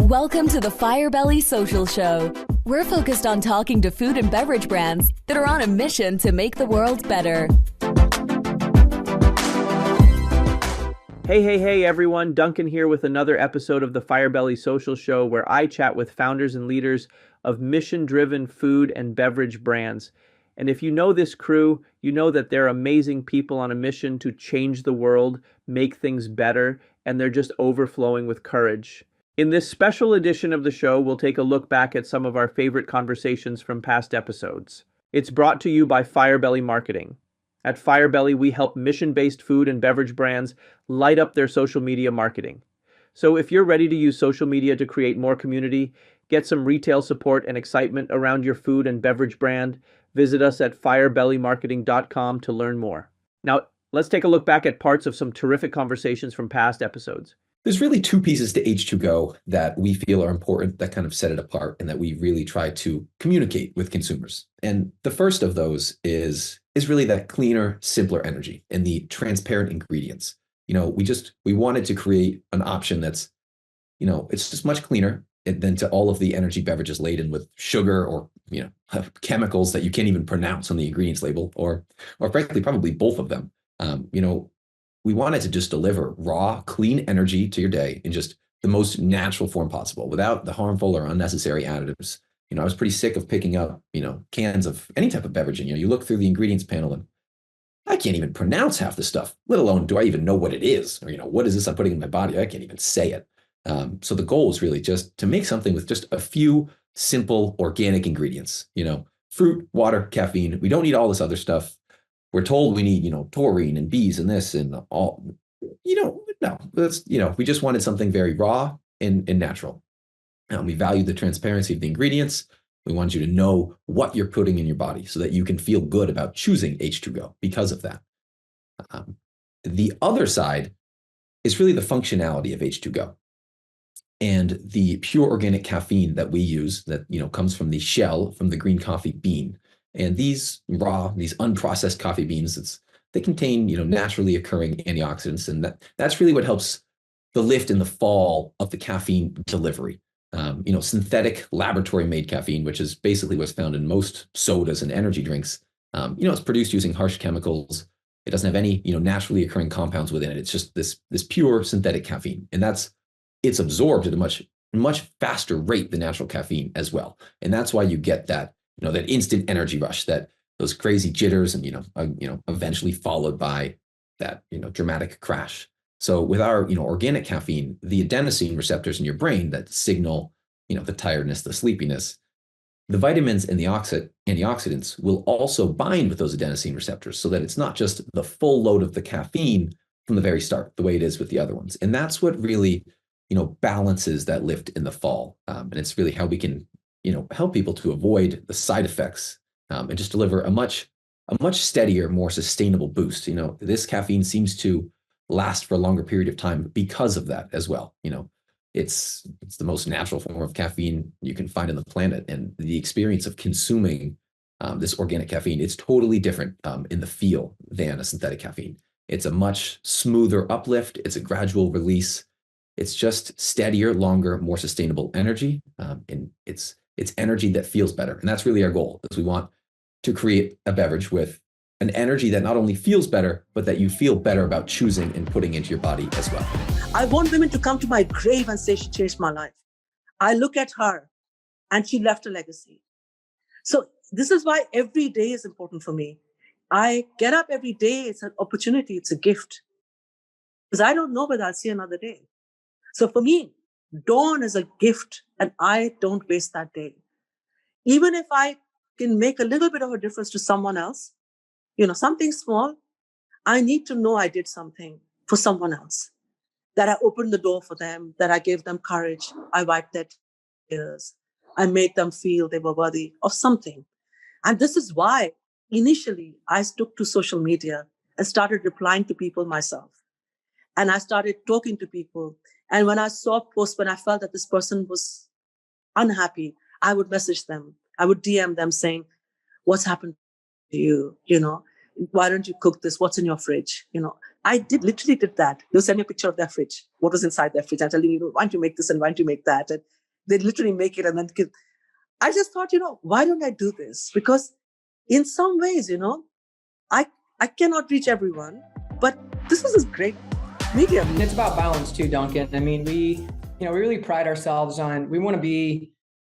Welcome to the Firebelly Social Show. We're focused on talking to food and beverage brands that are on a mission to make the world better. Hey everyone, Duncan here with another episode of the Firebelly Social Show where I chat with founders and leaders of mission-driven food and beverage brands. And if you know this crew, you know that they're amazing people on a mission to change the world, make things better, and they're just overflowing with courage. In this special edition of the show, we'll take a look back at some of our favorite conversations from past episodes. It's brought to you by Firebelly Marketing. At Firebelly, we help mission-based food and beverage brands light up their social media marketing. So if you're ready to use social media to create more community, get some retail support and excitement around your food and beverage brand, visit us at firebellymarketing.com to learn more. Now, let's take a look back at parts of some terrific conversations from past episodes. There's really two pieces to H2Go that we feel are important, that kind of set it apart, and that we really try to communicate with consumers. And the first of those is really that cleaner, simpler energy and the transparent ingredients. We wanted to create an option that's, it's just much cleaner than to all of the energy beverages laden with sugar or, chemicals that you can't even pronounce on the ingredients label, or frankly, probably both of them. We wanted to just deliver raw, clean energy to your day in just the most natural form possible without the harmful or unnecessary additives. I was pretty sick of picking up, cans of any type of beverage. And, you look through the ingredients panel and I can't even pronounce half the stuff, let alone do I even know what it is? Or, what is this I'm putting in my body? I can't even say it. So the goal is really just to make something with just a few simple organic ingredients, fruit, water, caffeine. We don't need all this other stuff. We're told we need, taurine and bees and this and all, no, that's, we just wanted something very raw and natural. We valued the transparency of the ingredients. We wanted you to know what you're putting in your body so that you can feel good about choosing H2Go because of that. The other side is really the functionality of H2Go and the pure organic caffeine that we use that, comes from the shell from the green coffee bean. And these unprocessed coffee beans, they contain, naturally occurring antioxidants. And that's really what helps the lift and the fall of the caffeine delivery. Synthetic laboratory-made caffeine, which is basically what's found in most sodas and energy drinks, it's produced using harsh chemicals. It doesn't have any, naturally occurring compounds within it. It's just this pure synthetic caffeine. And it's absorbed at a much faster rate than natural caffeine as well. And that's why you get that, that instant energy rush, those crazy jitters and, eventually followed by that, dramatic crash. So with our, organic caffeine, the adenosine receptors in your brain that signal, the tiredness, the sleepiness, the vitamins and the antioxidants will also bind with those adenosine receptors so that it's not just the full load of the caffeine from the very start, the way it is with the other ones. And that's what really, balances that lift in the fall. And it's really how we can, help people to avoid the side effects and just deliver a much steadier, more sustainable boost. This caffeine seems to last for a longer period of time because of that as well. It's the most natural form of caffeine you can find on the planet, and the experience of consuming this organic caffeine, it's totally different in the feel than a synthetic caffeine. It's a much smoother uplift. It's a gradual release. It's just steadier, longer, more sustainable energy, and it's energy that feels better. And that's really our goal, is we want to create a beverage with an energy that not only feels better, but that you feel better about choosing and putting into your body as well. I want women to come to my grave and say she changed my life. I look at her and she left a legacy. So this is why every day is important for me. I get up every day. It's an opportunity. It's a gift. Because I don't know whether I'll see another day. So for me, dawn is a gift and I don't waste that day. Even if I can make a little bit of a difference to someone else, something small, I need to know I did something for someone else, that I opened the door for them, that I gave them courage, I wiped their tears, I made them feel they were worthy of something. And this is why initially I took to social media and started replying to people myself. And I started talking to people. And when I saw posts, when I felt that this person was unhappy, I would message them. I would DM them saying, what's happened to you? Why don't you cook this? What's in your fridge? I literally did that. They'll send me a picture of their fridge. What was inside their fridge? I'm telling you, why don't you make this and why don't you make that? And They literally make it and then give. I just thought, why don't I do this? Because in some ways, I cannot reach everyone, but this is a great medium. And it's about balance too, Duncan. I mean, we really pride ourselves on, we want to be,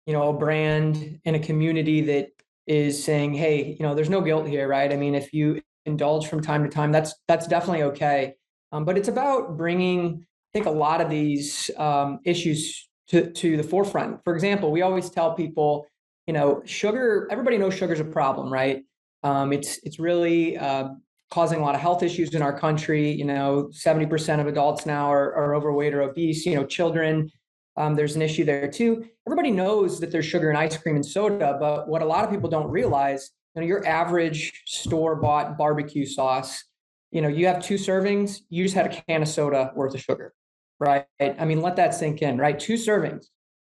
a brand in a community that is saying, hey, there's no guilt here, right? I mean, if you indulge from time to time, that's definitely okay. But it's about bringing, I think, a lot of these issues to the forefront. For example, we always tell people, sugar, everybody knows sugar is a problem, right? It's really causing a lot of health issues in our country. 70% of adults now are overweight or obese. Children, there's an issue there too. Everybody knows that there's sugar in ice cream and soda, but what a lot of people don't realize, your average store-bought barbecue sauce, you have 2 servings, you just had a can of soda worth of sugar, right? I mean, let that sink in, right? 2 servings,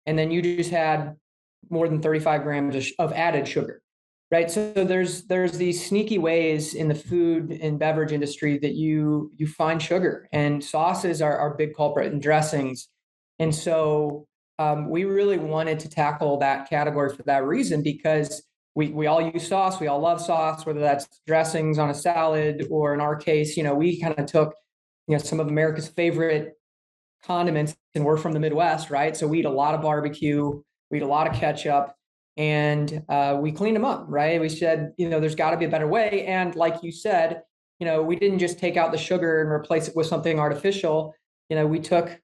and then you just had more than 35 grams of added sugar. Right. So there's these sneaky ways in the food and beverage industry that you find sugar, and sauces are big culprit, and dressings. And so we really wanted to tackle that category for that reason, because we all use sauce. We all love sauce, whether that's dressings on a salad, or in our case, we kind of took, some of America's favorite condiments, and we're from the Midwest, right? So we eat a lot of barbecue, we eat a lot of ketchup. And we cleaned them up, right? We said, there's got to be a better way. And like you said, we didn't just take out the sugar and replace it with something artificial. We took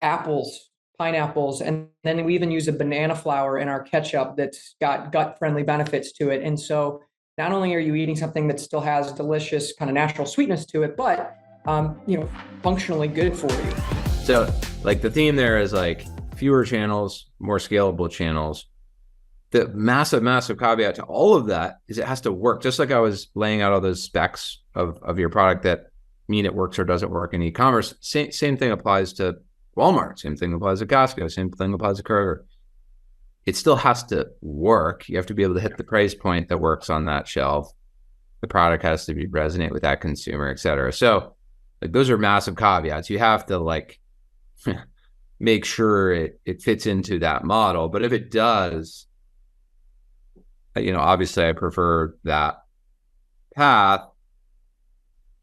apples, pineapples, and then we even use a banana flour in our ketchup that's got gut-friendly benefits to it. And so not only are you eating something that still has delicious kind of natural sweetness to it, but, functionally good for you. So like the theme there is like fewer channels, more scalable channels. The massive caveat to all of that is it has to work. Just like I was laying out all those specs of your product that mean it works or doesn't work in e-commerce. Same thing applies to Walmart. Same thing applies to Costco. Same thing applies to Kroger. It still has to work. You have to be able to hit the price point that works on that shelf. The product has to resonate with that consumer, et cetera. So like those are massive caveats. You have to like make sure it fits into that model. But if it does, obviously I prefer that path.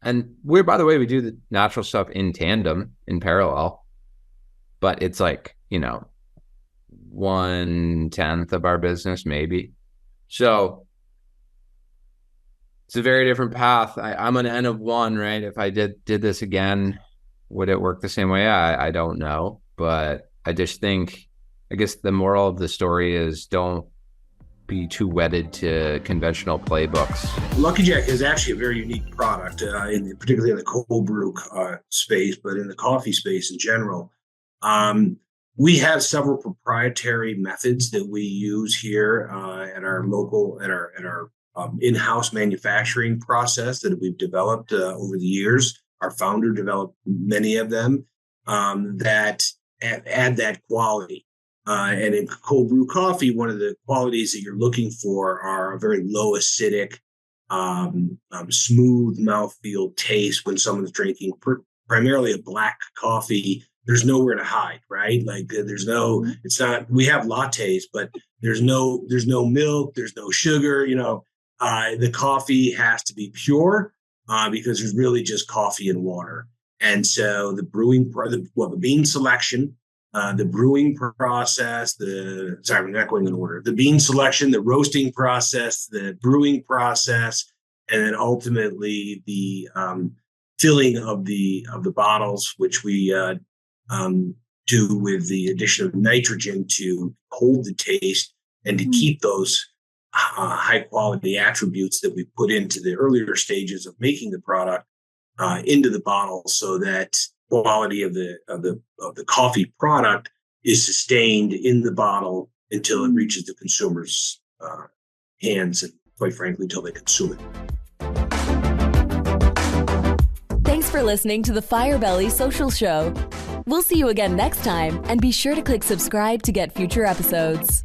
And by the way, we do the natural stuff in tandem, in parallel, but it's like, 1/10 of our business, maybe. So it's a very different path. I'm an N of 1, right? If I did this again, would it work the same way? I don't know, but I just think, I guess the moral of the story is don't be too wedded to conventional playbooks. Lucky Jack is actually a very unique product, particularly in the cold brew space, but in the coffee space in general. We have several proprietary methods that we use here at our in-house manufacturing process that we've developed over the years. Our founder developed many of them that add that quality. And in cold brew coffee, one of the qualities that you're looking for are a very low acidic, smooth mouthfeel taste when someone's drinking primarily a black coffee. There's nowhere to hide, right? Like it's not, we have lattes, but there's no milk, there's no sugar, the coffee has to be pure because there's really just coffee and water. And so the bean selection, the brewing process, I'm not going in order. The bean selection, the roasting process, the brewing process, and then ultimately the filling of the bottles, which we do with the addition of nitrogen to hold the taste and to keep those high quality attributes that we put into the earlier stages of making the product into the bottle, so that quality of the coffee product is sustained in the bottle until it reaches the consumer's hands, and quite frankly, until they consume it. Thanks for listening to the Firebelly Social Show. We'll see you again next time, and be sure to click subscribe to get future episodes.